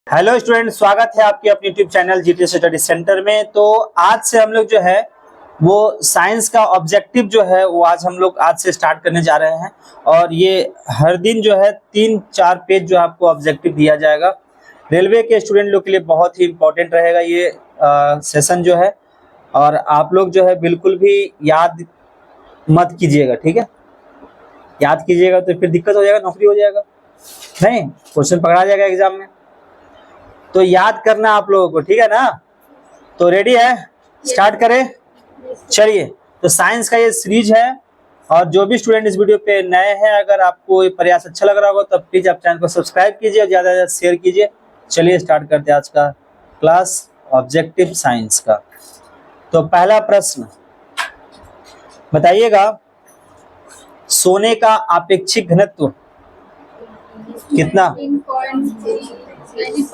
Hello student, स्वागत है आपके अपने YouTube channel GT study centre में। तो आज से हम लोग जो है वो साइंस का ऑब्जेक्टिव जो है वो आज से स्टार्ट करने जा रहे हैं। और ये हर दिन जो है 3-4 पेज जो आपको ऑब्जेक्टिव दिया जाएगा। रेलवे के स्टूडेंट लोग के लिए बहुत ही इंपॉर्टेंट रहेगा ये सेशन जो है। और आप लोग जो है बिल्कुल भी याद मत कीजिएगा, ठीक है? याद कीजिएगा तो फिर दिक्कत हो जाएगा, नौकरी हो जाएगा, नहीं क्वेश्चन पकड़ा जाएगा एग्जाम में। तो याद करना आप लोगों को, ठीक है ना? तो रेडी है, स्टार्ट करें? चलिए, तो साइंस का ये सीरीज है। और जो भी स्टूडेंट इस वीडियो पे नए हैं, अगर आपको ये प्रयास अच्छा लग रहा होगा तो प्लीज आप चैनल को सब्सक्राइब कीजिए और ज्यादा से ज्यादा शेयर कीजिए। चलिए स्टार्ट करते हैं आज का क्लास ऑब्जेक्टिव साइंस का। तो पहला प्रश्न बताइएगा, सोने का आपेक्षिक घनत्व कितना?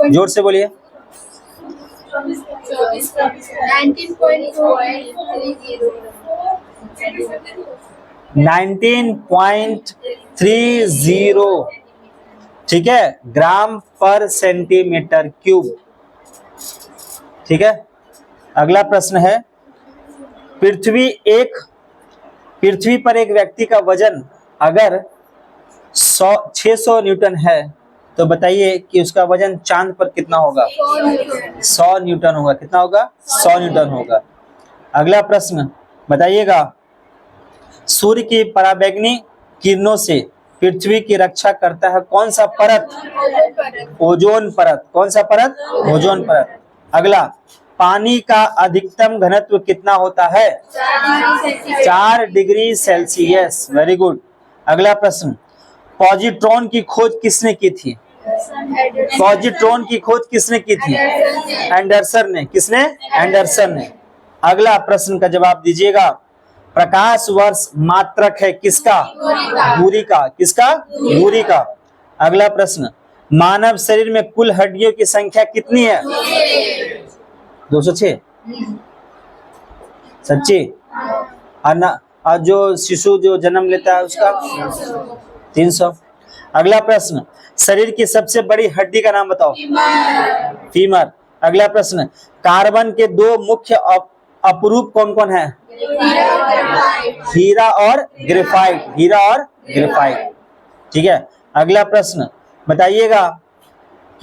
जोर से बोलिए। 19.30, ठीक है, ग्राम पर सेंटीमीटर क्यूब, ठीक है। अगला प्रश्न है, पृथ्वी पर एक व्यक्ति का वजन अगर 600 न्यूटन है तो बताइए कि उसका वजन चांद पर कितना होगा? 100 न्यूटन होगा। कितना होगा? 100 न्यूटन होगा। अगला प्रश्न बताइएगा, सूर्य की पराबैंगनी किरणों से पृथ्वी की रक्षा करता है कौन सा परत? ओजोन परत। कौन सा परत? ओजोन परत। अगला, पानी का अधिकतम घनत्व कितना होता है? 4 डिग्री सेल्सियस। Very good. अगला प्रश्न, पॉजिट्रॉन की खोज किसने की थी? पॉजिट्रॉन की खोज किसने की थी? एंडरसन ने। किसने? एंडरसन ने। अगला प्रश्न का जवाब दीजिएगा, प्रकाश वर्ष मात्रक है किसका? दूरी का। किसका? दूरी का। अगला प्रश्न, मानव शरीर में कुल हड्डियों की संख्या कितनी है? 206। सच्ची? और जो शिशु जो जन्म लेता है उसका 300। अगला प्रश्न, शरीर की सबसे बड़ी हड्डी का नाम बताओ। फीमर। अगला प्रश्न, कार्बन के 2 मुख्य अपरूप कौन कौन है? हीरा और ग्रेफाइट। हीरा और ग्रेफाइट, ठीक है। अगला प्रश्न बताइएगा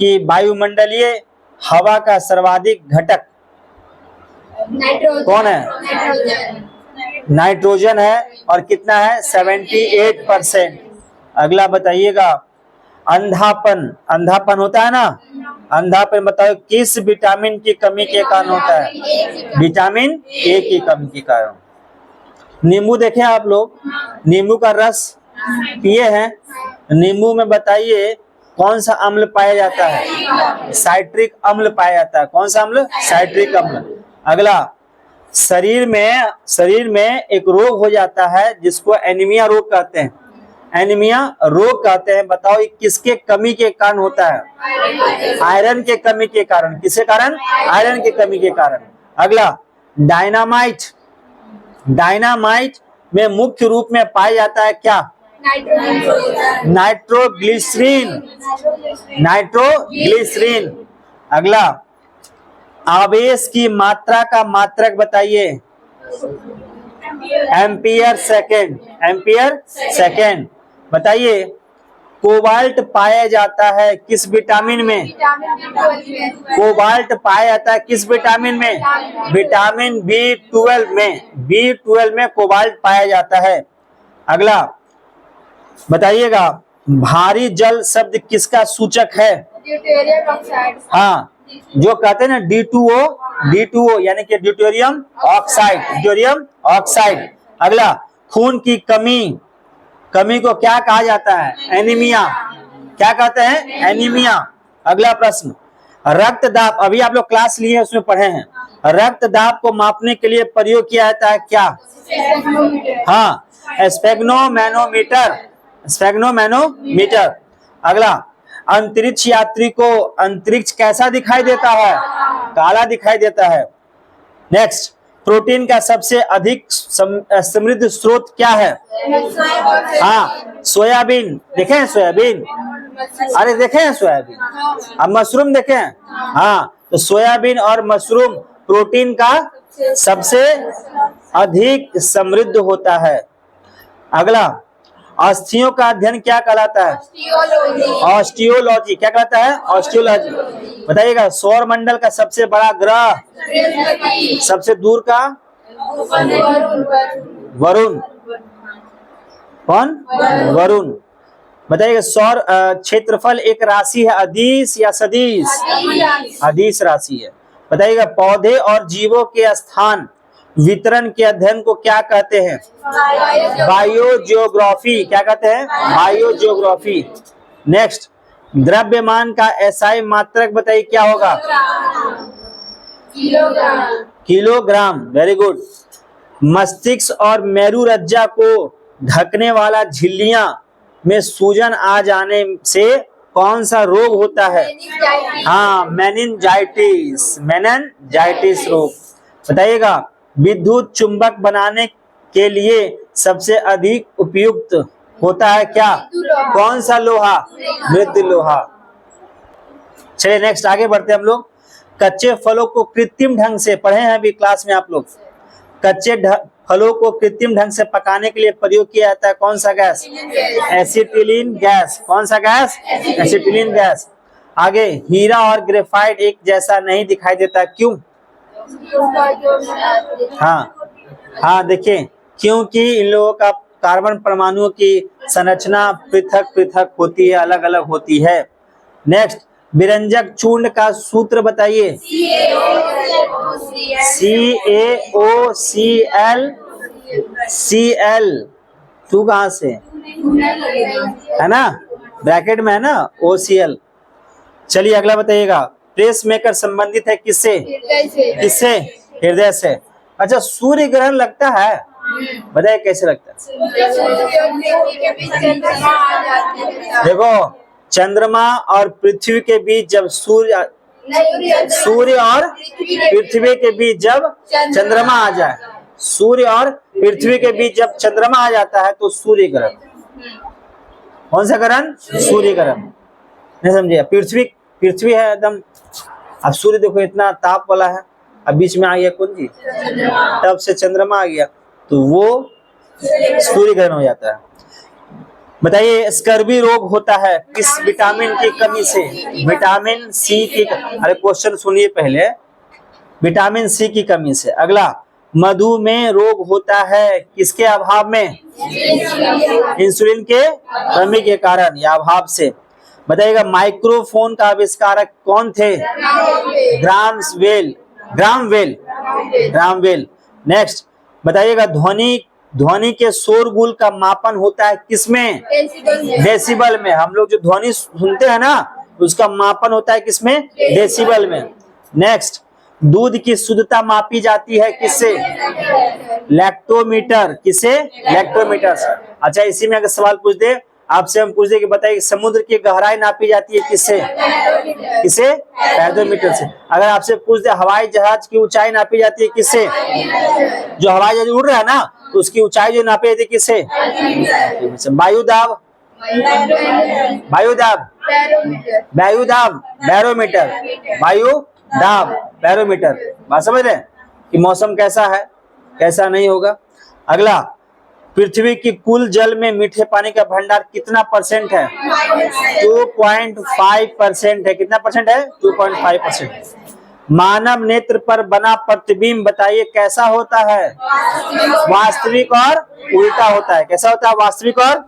कि वायुमंडलीय हवा का सर्वाधिक घटक कौन है? नाइट्रोजन है। और कितना है? 78%। अगला बताइएगा, अंधापन होता है ना, अंधापन बताओ किस विटामिन की कमी के कारण होता है? विटामिन ए की कमी के कारण। नींबू देखें आप लोग, नींबू का रस पिए हैं? नींबू में बताइए कौन सा अम्ल पाया जाता है? साइट्रिक अम्ल पाया जाता है। कौन सा अम्ल? साइट्रिक अम्ल। अगला, शरीर में एक रोग हो जाता है जिसको एनीमिया रोग कहते हैं। एनीमिया रोग कहते हैं, बताओ ये किसके कमी के कारण होता है? आयरन के कमी के कारण। किसके कारण? आयरन के कमी के कारण। अगला, डायनामाइट में मुख्य रूप में पाया जाता है क्या? नाइट्रोग्लिसरीन। अगला, आवेश की मात्रा का मात्रक बताइए। Ampere second. बताइए, कोबाल्ट पाया जाता है किस विटामिन में? कोबाल्ट पाया जाता है किस विटामिन में? विटामिन B12 में कोबाल्ट पाया जाता है। अगला बताइएगा, भारी जल शब्द किसका सूचक है? हाँ, जो कहते हैं ना D2O यानी कि ड्यूटेरियम ऑक्साइड। अगला, खून की कमी को क्या कहा जाता है? एनीमिया। क्या कहते हैं? एनीमिया। अगला प्रश्न, रक्तदाब, अभी आप लोग क्लास लिए उसमें पढ़े हैं, रक्तदाब को मापने के लिए प्रयोग किया जाता है क्या? हाँ, स्फेग्नोमैनोमीटर। अगला, अंतरिक्ष यात्री को अंतरिक्ष कैसा दिखाई देता है? काला दिखाई देता है। नेक्स्ट, प्रोटीन का सबसे अधिक समृद्ध स्रोत क्या है? हाँ, सोयाबीन। देखें सोयाबीन, अरे देखे हैं सोयाबीन, अब मशरूम देखे हैं। हाँ, तो सोयाबीन और मशरूम प्रोटीन का सबसे अधिक समृद्ध होता है। अगला, अस्थियों का अध्ययन क्या कहलाता है? ऑस्टियोलॉजी। क्या कहलाता है? ऑस्टियोलॉजी। बताइएगा, सौर मंडल का सबसे बड़ा ग्रह, सबसे दूर का? वरुण। कौन? वरुण। बताइएगा, सौर क्षेत्रफल एक राशि है, अदिश या सदिश? अदिश राशि है। बताइएगा, पौधे और जीवों के स्थान वितरण के अध्ययन को क्या कहते हैं? बायोजियोग्राफी। क्या कहते हैं? बायोजियोग्राफी। नेक्स्ट, द्रव्यमान का एसआई मात्रक बताइए क्या होगा? किलोग्राम। Very good. मस्तिष्क और मेरुरज्जा को ढकने वाला झिल्लियां में सूजन आ जाने से कौन सा रोग होता है? हाँ, मेनिंजाइटिस। मेनिंजाइटिस रोग। बताइएगा, विद्युत चुंबक बनाने के लिए सबसे अधिक उपयुक्त होता है क्या? कौन सा लोहा? मृद लोहा। चलिए नेक्स्ट आगे बढ़ते हैं हम लोग। कच्चे फलों को कृत्रिम ढंग से, पढ़े हैं अभी क्लास में आप लोग, कच्चे फलों को कृत्रिम ढंग से पकाने के लिए प्रयोग किया जाता है कौन सा गैस? Acetylene gas. कौन सा गैस? Acetylene gas. आगे, हीरा और ग्रेफाइट एक जैसा नहीं दिखाई देता, क्यों? हाँ देखिए, क्योंकि इन लोगों का कार्बन परमाणुओं की संरचना पृथक पृथक होती है, अलग अलग होती है। नेक्स्ट, विरंजक चूर्ण का सूत्र बताइए। CaOCl। Cl टू कहाँ से है ना? ब्रैकेट में है ना, OCl। चलिए अगला बताइएगा, प्रेस मेकर संबंधित है किससे? किससे? हृदय से। अच्छा, सूर्य ग्रहण लगता है, बताइए कैसे लगता है? देखो, चंद्रमा और पृथ्वी के बीच जब सूर्य और पृथ्वी के बीच जब चंद्रमा आ जाए, सूर्य और पृथ्वी के बीच जब चंद्रमा आ जाता है तो सूर्य ग्रहण। कौन सा ग्रहण? सूर्य ग्रहण। नहीं समझिए, पृथ्वी है एकदम, अब सूर्य देखो इतना ताप वाला है, अब बीच में आ गया कौन जी? तब से चंद्रमा आ गया तो वो सूर्य ग्रहण हो जाता है। बताइए, स्कर्वी रोग होता है किस विटामिन की कमी से? विटामिन सी की। अरे क्वेश्चन सुनिए पहले, विटामिन सी की कमी से। अगला, मधुमेह रोग होता है किसके अभाव में? इंसुलिन के कमी के कारण या अभाव से। बताइएगा, माइक्रोफोन का आविष्कारक कौन थे? ग्राम वेल। नेक्स्ट बताइएगा, ध्वनि के शोरगुल का मापन होता है किसमें? डेसिबल में। हम लोग जो ध्वनि सुनते हैं ना, उसका मापन होता है किसमें? डेसिबल में। नेक्स्ट, दूध की शुद्धता मापी जाती है किससे? लैक्टोमीटर। किसे? लैक्टोमीटर। अच्छा, इसी में अगर सवाल पूछ दे आपसे, हम पूछ दे कि बताइए समुद्र की गहराई नापी जाती है किससे? किसे? पैडोमीटर से। अगर आपसे पूछ दे हवाई जहाज की ऊंचाई नापी जाती है किससे? जो हवाई जहाज उड़ रहा है ना, तो उसकी ऊंचाई जो नापी जाती है किससे? वायुदाब बैरोमीटर। बात समझ रहे हैं कि मौसम कैसा है, कैसा नहीं होगा। अगला, पृथ्वी की कुल जल में मीठे पानी का भंडार कितना % है? 2.5% है। कितना % है? 2.5%। मानव नेत्र पर बना प्रतिबिंब बताइए कैसा होता है? वास्तविक और उल्टा होता है। कैसा होता है? वास्तविक और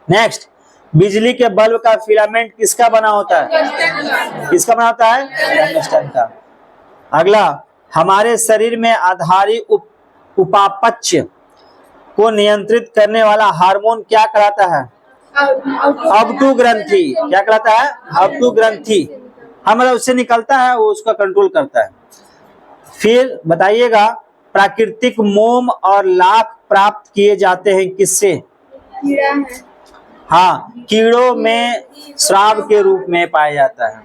नेक्स्ट, बिजली के बल्ब का फिलामेंट किसका बना होता है? किसका बना होता है? टंगस्टन का। अगला, हमारे शरीर में आधारी उपापचय को नियंत्रित करने वाला हार्मोन क्या कहलाता है? अबटू ग्रंथि। क्या कहलाता है? अबटू ग्रंथि। हमारा उससे निकलता है, वो उसका कंट्रोल करता है। फिर बताइएगा, प्राकृतिक मोम और लाख प्राप्त किए जाते हैं किससे? हाँ, कीड़ों में श्राव के रूप में पाया जाता है।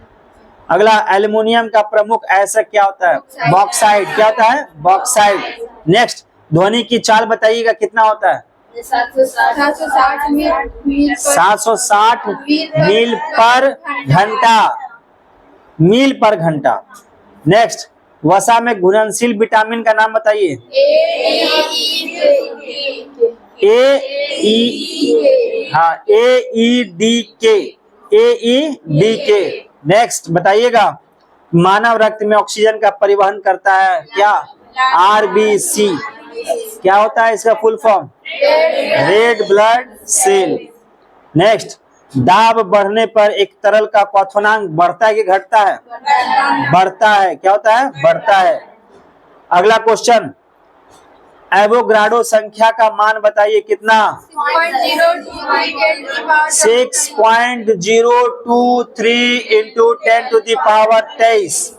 अगला, एल्युमिनियम का प्रमुख ऐसा क्या होता है? बॉक्साइड। क्या होता है? बॉक्साइड। नेक्स्ट, ध्वनि की चाल बताइएगा कितना होता है? 760 मील 760 मील पर घंटा, मील पर घंटा। नेक्स्ट, वसा में घुलनशील विटामिन का नाम बताइए। AEDK। नेक्स्ट बताइएगा, मानव रक्त में ऑक्सीजन का परिवहन करता है क्या? RBC। क्या होता है इसका full form? Red blood cell. Next, दाब बढ़ने पर एक तरल का क्वथनांक बढ़ता है कि घटता है? बढ़ता है। क्या होता है? बढ़ता है। अगला क्वेश्चन, एवोग्राडो संख्या का मान बताइए कितना? 6.023 इंटू 10⁻23।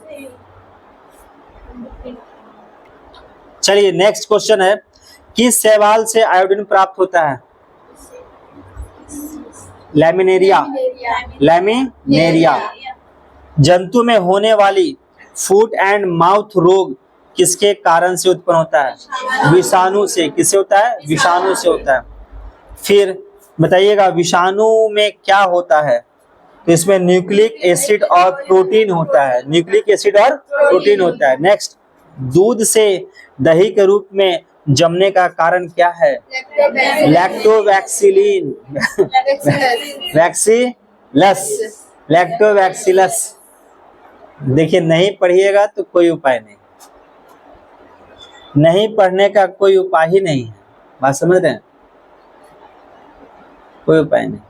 चलिए नेक्स्ट क्वेश्चन है, किस शैवाल से आयोडीन प्राप्त होता है? लैमिनेरिया। लैमिनेरिया। जंतु में होने वाली फुट एंड माउथ रोग किसके कारण से उत्पन्न होता है? विषाणु से। किससे होता है? विषाणु से होता है। फिर बताइएगा, विषाणु में क्या होता है? तो इसमें न्यूक्लिक एसिड और प्रोटीन होता है। न्यूक्लिक एसिड और प्रोटीन होता है। नेक्स्ट, दूध से दही के रूप में जमने का कारण क्या है? लैक्टोबैक्सिलिन। वैक्सीलस। लैक्टोबैक्सिलस। देखिए, नहीं पढ़िएगा तो कोई उपाय नहीं, नहीं पढ़ने का कोई उपाय ही नहीं है। बात समझ रहे हैं? कोई उपाय नहीं।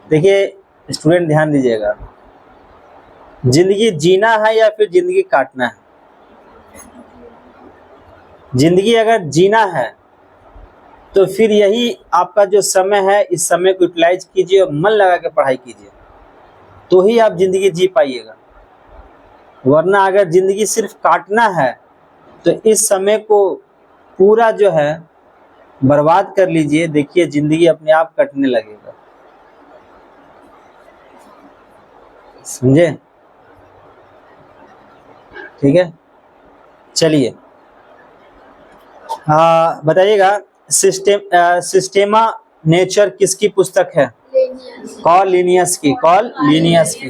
देखिए स्टूडेंट, ध्यान दीजिएगा, जिंदगी जीना है या फिर जिंदगी काटना है? जिंदगी अगर जीना है तो फिर यही आपका जो समय है, इस समय को यूटिलाइज कीजिए और मन लगा के पढ़ाई कीजिए, तो ही आप जिंदगी जी पाइएगा। वरना अगर जिंदगी सिर्फ काटना है तो इस समय को पूरा जो है बर्बाद कर लीजिए, देखिए जिंदगी अपने आप कटने लगेगा। समझे? ठीक है, चलिए बताइएगा, सिस्टेमा नेचर किसकी पुस्तक है? कॉल लीनियस की। कॉल लीनियस की।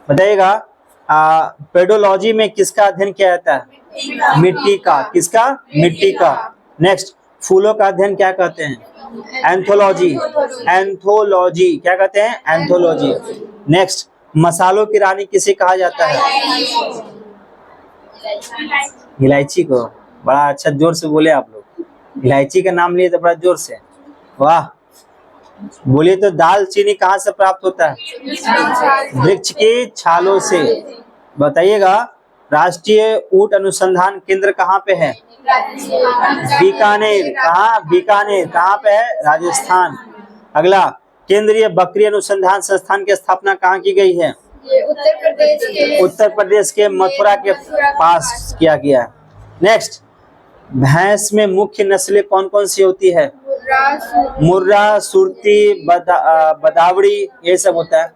बताइएगा, पेडोलॉजी में किसका अध्ययन किया जाता है? मिट्टी का। किसका? मिट्टी का। नेक्स्ट, फूलों का अध्ययन क्या कहते हैं? एंथोलॉजी। एंथोलॉजी। क्या कहते हैं? एंथोलॉजी। नेक्स्ट, मसालों की रानी किसे कहा जाता है? इलायची को। बड़ा अच्छा, जोर से बोले आप लोग। इलायची का नाम लिए तो बड़ा जोर से, वाह। बोलिए तो, दालचीनी कहाँ से प्राप्त होता है? वृक्ष की छालों से। बताइएगा, राष्ट्रीय ऊंट अनुसंधान केंद्र कहाँ पे है? बीकानेर। कहाँ? बीकानेर। कहाँ पे है? राजस्थान। अगला, केंद्रीय बकरी अनुसंधान संस्थान की स्थापना कहाँ की गई है? उत्तर प्रदेश के मथुरा के पास किया गया है। नेक्स्ट, भैंस में मुख्य नस्लें कौन कौन सी होती है? मुर्रा, सुरती, बदावड़ी, ये सब होता है।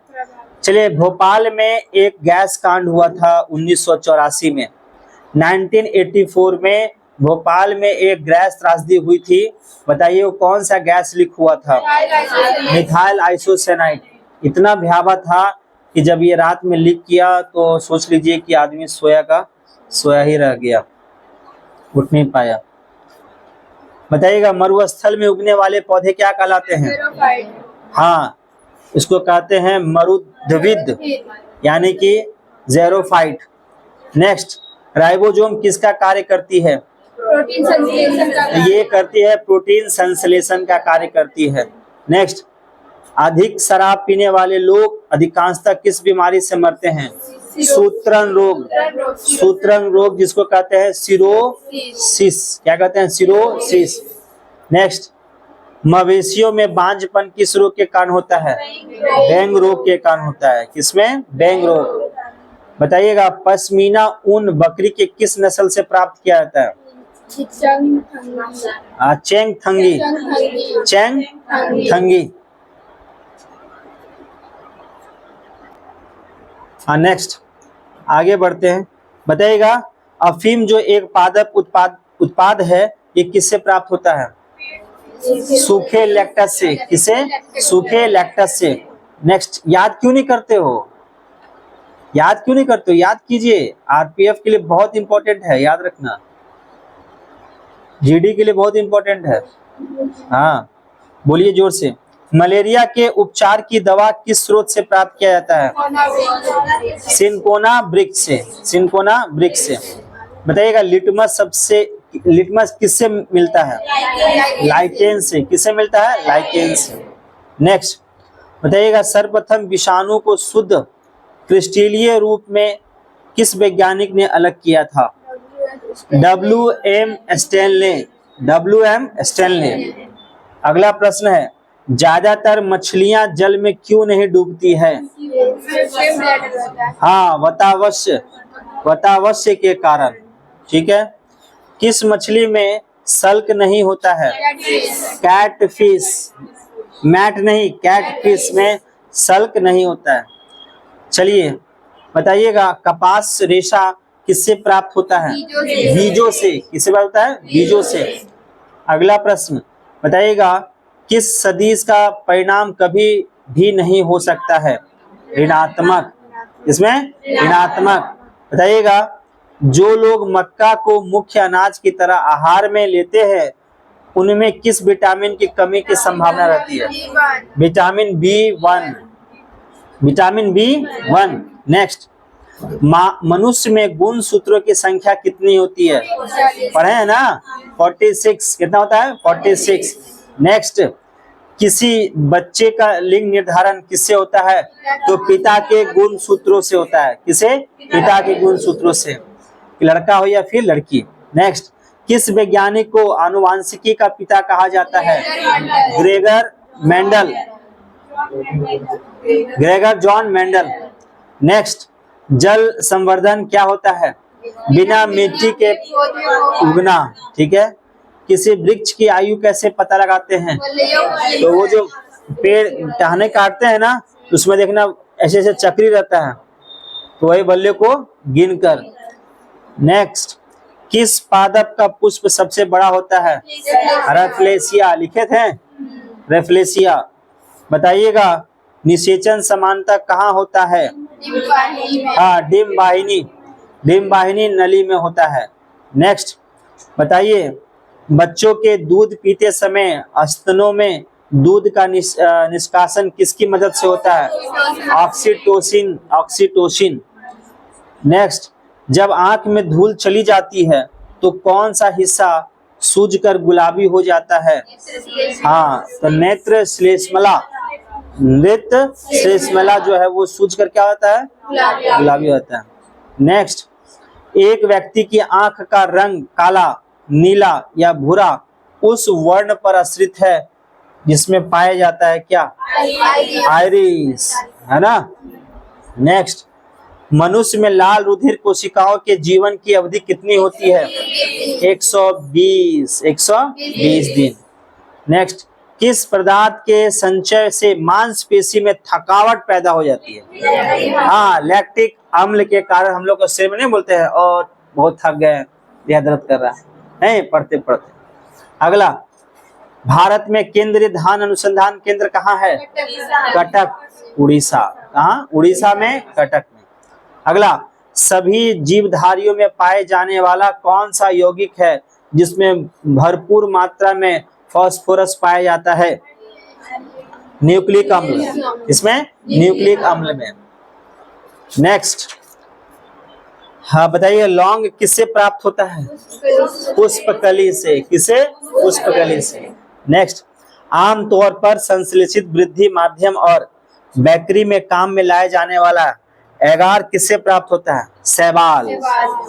चलिए, भोपाल में एक गैस कांड हुआ था 1984 में। 1984 में भोपाल में एक गैस त्रासदी हुई थी। बताइए वो कौन सा गैस लीक हुआ था? Methyl isocyanide. इतना भयावह था कि जब ये रात में लीक किया तो सोच लीजिए कि आदमी सोया का सोया ही रह गया, उठ नहीं पाया। बताइएगा, मरुस्थल में उगने वाले पौधे क्या कहलाते हैं? हाँ, इसको कहते हैं मरुद्भिद, यानी कि ज़ेरोफाइट। नेक्स्ट, राइबोसोम किसका कार्य करती है? प्रोटीन संश्लेषण का। ये करती है प्रोटीन संश्लेषण का कार्य करती है। नेक्स्ट, अधिक शराब पीने वाले लोग अधिकांशतः किस बीमारी से मरते हैं? सूत्रण रोग। सूत्रण रोग, जिसको कहते हैं सिरोसिस। क्या कहते हैं? सिरोसिस। नेक्स्ट, मवेशियों में बांझपन किस रोग के कारण होता है? डेंगू रोग के कारण होता है। किसमें? डेंगू रोग। बताइएगा, पश्मीना ऊन बकरी के किस नस्ल से प्राप्त किया जाता है? चेंगथंगी। चेंगथंगी। नेक्स्ट, आगे बढ़ते हैं। बताइएगा, अफीम जो एक पादप उत्पाद है ये किससे प्राप्त होता है? सूखे लैक्टस से। किसे? सूखे लैक्टस से। नेक्स्ट, याद क्यों नहीं करते हो? याद क्यों नहीं करते हो? याद कीजिए, आरपीएफ के लिए बहुत इंपॉर्टेंट है, याद रखना, जीडी के लिए बहुत इंपॉर्टेंट है। हाँ, बोलिए जोर से। मलेरिया के उपचार की दवा किस स्रोत से प्राप्त किया जाता है? सिनकोना वृक्ष से। सिनकोना वृक्ष से। बताइएगा, लिटमस किससे मिलता है? लाइकेन से। किससे मिलता है? लाइकेन से। नेक्स्ट बताइएगा, सर्वप्रथम विषाणु को शुद्ध क्रिस्टलीय रूप में किस वैज्ञानिक ने अलग किया था? W.M. स्टैनले। W.M. स्टैनले। अगला प्रश्न है, ज्यादातर मछलियां जल में क्यों नहीं डूबती है? हाँ, वतावश्य के कारण। ठीक है। किस मछली में सल्क नहीं होता है? कैटफिश। मैट नहीं, कैटफिश में सल्क नहीं होता है। चलिए बताइएगा, कपास रेशा किससे प्राप्त होता है? बीजों से। किससे प्राप्त होता है? बीजों से। अगला प्रश्न बताइएगा, किस सदिश का परिणाम कभी भी नहीं हो सकता है? ऋणात्मक। इसमें ऋणात्मक। बताइएगा, जो लोग मक्का को मुख्य अनाज की तरह आहार में लेते हैं उनमें किस विटामिन की कमी की संभावना रहती है? Vitamin B1। Vitamin B1। Next, मनुष्य में गुण सूत्रों की संख्या कितनी होती है? पढ़े हैं ना? 46। कितना होता है? 46। नेक्स्ट, किसी बच्चे का लिंग निर्धारण किससे होता है? तो पिता के गुण सूत्रों से होता है। किसे? पिता के गुण सूत्रों से, लड़का हो या फिर लड़की। नेक्स्ट, किस वैज्ञानिक को आनुवांशिकी का पिता कहा जाता है? Gregor Mendel. Gregor John Mendel. Next, जल संवर्धन क्या होता है? बिना मिट्टी के उगना। ठीक है। किसी वृक्ष की आयु कैसे पता लगाते हैं? तो वो जो पेड़ टहने काटते हैं ना, उसमें देखना ऐसे ऐसे चक्री रहता है, तो वही बल्ले को गिनकर। नेक्स्ट, किस पादप का पुष्प सबसे बड़ा होता है? रेफ्लेशिया। लिखे थे? रेफ्लेशिया। बताइएगा, निषेचन समानता कहाँ होता है? हाँ, डिम्ब वाहिनी। डिम्ब वाहिनी नली में होता है। नेक्स्ट बताइए, बच्चों के दूध पीते समय स्तनों में दूध का निष्कासन किसकी मदद से होता है? ऑक्सीटोसिन। ऑक्सीटोसिन। नेक्स्ट, जब आंख में धूल चली जाती है तो कौन सा हिस्सा सूजकर गुलाबी हो जाता है? हाँ, तो नेत्र श्लेष्मला। नेत्र श्लेष्मला जो है वो सूजकर क्या होता है? गुलाबी होता है। नेक्स्ट, एक व्यक्ति की आंख का रंग काला, नीला या भूरा उस वर्ण पर आश्रित है जिसमें पाया जाता है क्या? आइरिस, है ना? नेक्स्ट, मनुष्य में लाल रुधिर कोशिकाओं के जीवन की अवधि कितनी होती है? 120 दिन। नेक्स्ट, किस पदार्थ के संचय से मांसपेशी में थकावट पैदा हो जाती है? हाँ, लैक्टिक अम्ल के कारण हम लोग को सिर में नहीं बोलते हैं और बहुत थक गए, देह दर्द कर रहा है पढ़ते पढ़ते। अगला, भारत में केंद्रीय धान अनुसंधान केंद्र कहाँ है? कटक, उड़ीसा। कहाँ? उड़ीसा में, कटक में। अगला, सभी जीवधारियों में पाए जाने वाला कौन सा यौगिक है जिसमें भरपूर मात्रा में फास्फोरस पाया जाता है? न्यूक्लिक अम्ल। इसमें न्यूक्लिक अम्ल में। नेक्स्ट, हाँ बताइए, लौंग किससे प्राप्त होता है? पुष्पकली से। किसे? पुष्पकली से। नेक्स्ट, आमतौर पर संश्लेषित वृद्धि माध्यम और बेकरी में काम में लाए जाने वाला एगार किससे प्राप्त होता है? शैवाल।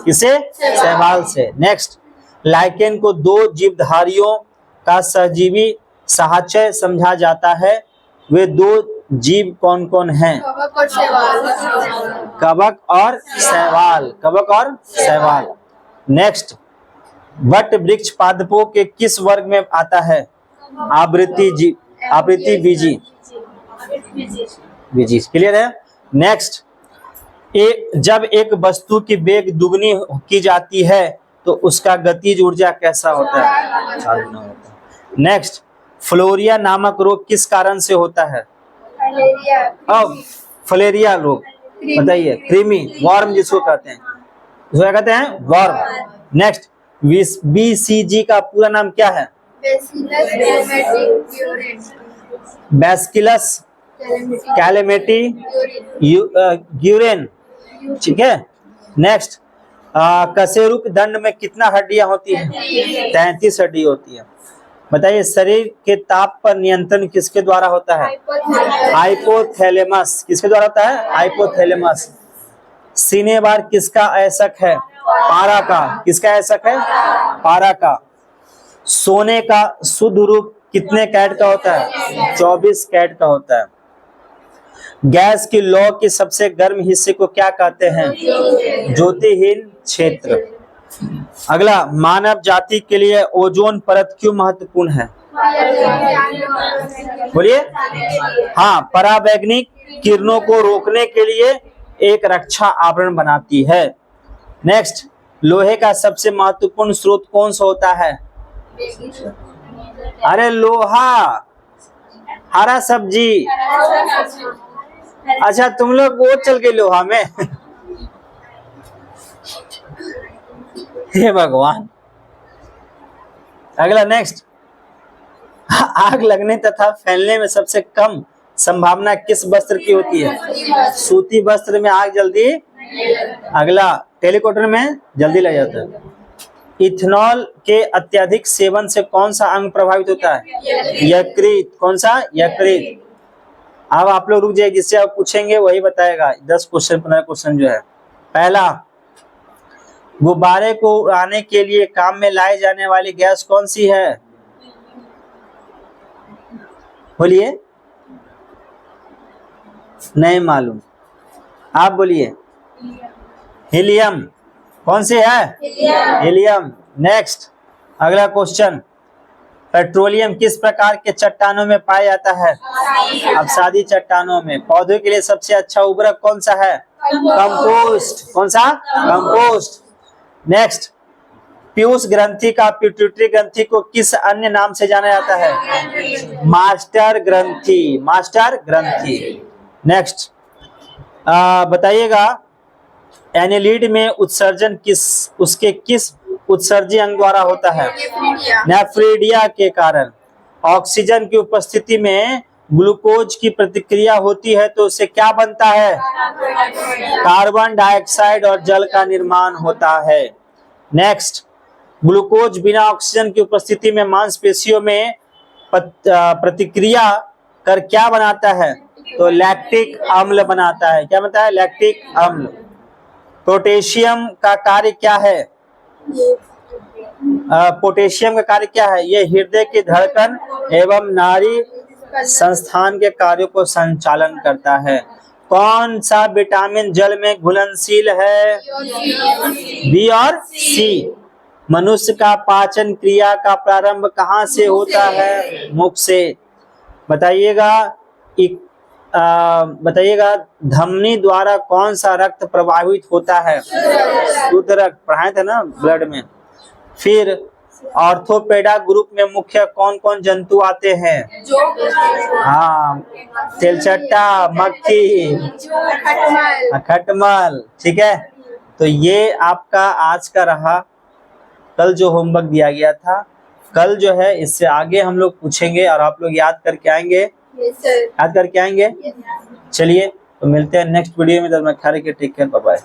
किसे? शैवाल से। नेक्स्ट, लाइकेन को दो जीवधारियों का सहजीवी साहचर्य समझा जाता है, वे दो जीव कौन कौन हैं? कवक और शैवाल। कवक और शैवाल। कवक और शैवाल। नेक्स्ट, वट वृक्ष पादपों के किस वर्ग में आता है? आवृत्ति बीजी। बीजी। क्लियर है? नेक्स्ट, जब एक वस्तु की वेग दुगनी की जाती है तो उसका गतिज ऊर्जा कैसा होता है? 4 गुना होता है। नेक्स्ट, फ्लोरिया नामक रोग किस कारण से होता है? अब फलेरिया रोग, बताइए। कृमि, वर्म जिसको कहते हैं, उसको क्या कहते हैं? वर्म। नेक्स्ट, BCG का पूरा नाम क्या है? बैसिलस कैलेमिटी ग्यूरेन, ठीक है। नेक्स्ट, कशेरुक दंड में कितना हड्डियां होती हैं? 33 हड्डी होती है। बताइए, शरीर के ताप पर नियंत्रण किसके द्वारा होता है? हाइपोथैलेमस। किसके द्वारा होता है? हाइपोथैलेमस। सिनेबार किसका ऐसक है? पारा का। किसका ऐसक है? पारा का। सोने का शुद्ध रूप कितने कैरेट का होता है? 24 कैरेट का होता है। गैस की लौ के सबसे गर्म हिस्से को क्या कहते हैं? ज्योतिहीन क्षेत्र। अगला, मानव जाति के लिए ओजोन परत क्यों महत्वपूर्ण है? बोलिए। हाँ, पराबैंगनी किरणों को रोकने के लिए एक रक्षा आवरण बनाती है। नेक्स्ट, लोहे का सबसे महत्वपूर्ण स्रोत कौन सा होता है? अरे लोहा, हरा सब्जी। अच्छा, तुम लोग वो चल गए लोहा में। हे भगवान। अगला, नेक्स्ट, आग लगने तथा फैलने में सबसे कम संभावना किस वस्त्र की होती है? सूती वस्त्र में आग जल्दी। अगला, टेलीकॉप्टर में जल्दी लग जाता है। इथेनॉल के अत्यधिक सेवन से कौन सा अंग प्रभावित होता है? यकृत। कौन सा? यकृत। अब आप लोग रुक जाइए, जिससे आप पूछेंगे वही बताएगा। 10 क्वेश्चन 15 क्वेश्चन जो है। पहला, गुब्बारे को उड़ाने के लिए काम में लाई जाने वाली गैस कौन सी है? बोलिए। नहीं मालूम, आप बोलिए। हीलियम। कौन सी है? हीलियम। नेक्स्ट, अगला क्वेश्चन, पेट्रोलियम किस प्रकार के चट्टानों में पाया जाता है? अवसादी चट्टानों में। पौधों के लिए सबसे अच्छा उर्वरक कौन सा है? कंपोस्ट। कौन सा? कंपोस्ट। नेक्स्ट, पीयूष ग्रंथि का पिट्यूटरी ग्रंथि को किस अन्य नाम से जाना जाता है? मास्टर ग्रंथि। मास्टर ग्रंथि। नेक्स्ट, बताइएगा, एनिलिड में उत्सर्जन उसके किस उत्सर्जी अंग द्वारा होता है? नेफ्रिडिया के कारण। ऑक्सीजन की उपस्थिति में ग्लूकोज की प्रतिक्रिया होती है तो उससे क्या बनता है? कार्बन डाइऑक्साइड और जल का निर्माण होता है। नेक्स्ट, ग्लूकोज बिना ऑक्सीजन की उपस्थिति में मांसपेशियों में प्रतिक्रिया कर क्या बनाता है? तो लैक्टिक अम्ल बनाता है। क्या बनता है? लैक्टिक अम्ल। पोटेशियम का कार्य क्या है? पोटेशियम का कार्य क्या है? यह हृदय की धड़कन एवं नाड़ी संस्थान के कार्यों को संचालन करता है। कौन सा विटामिन जल में घुलनशील है? बी और सी। मनुष्य का पाचन क्रिया का प्रारंभ कहाँ से होता है? मुख से। बताइएगा, बताइएगा, धमनी द्वारा कौन सा रक्त प्रवाहित होता है? शुद्ध रक्त। पढ़ाए थे ना ब्लड में। फिर ऑर्थोपेडा ग्रुप में मुख्य कौन कौन जंतु आते हैं? हाँ, तिलचट्टा, मक्खी, खटमल। ठीक है, तो ये आपका आज का रहा। कल जो होमवर्क दिया गया था, कल जो है इससे आगे हम लोग पूछेंगे और आप लोग याद करके आएंगे। याद करके आएंगे। चलिए, तो मिलते हैं नेक्स्ट वीडियो में। तब तक ख्याल रखिए। Take care, bye bye.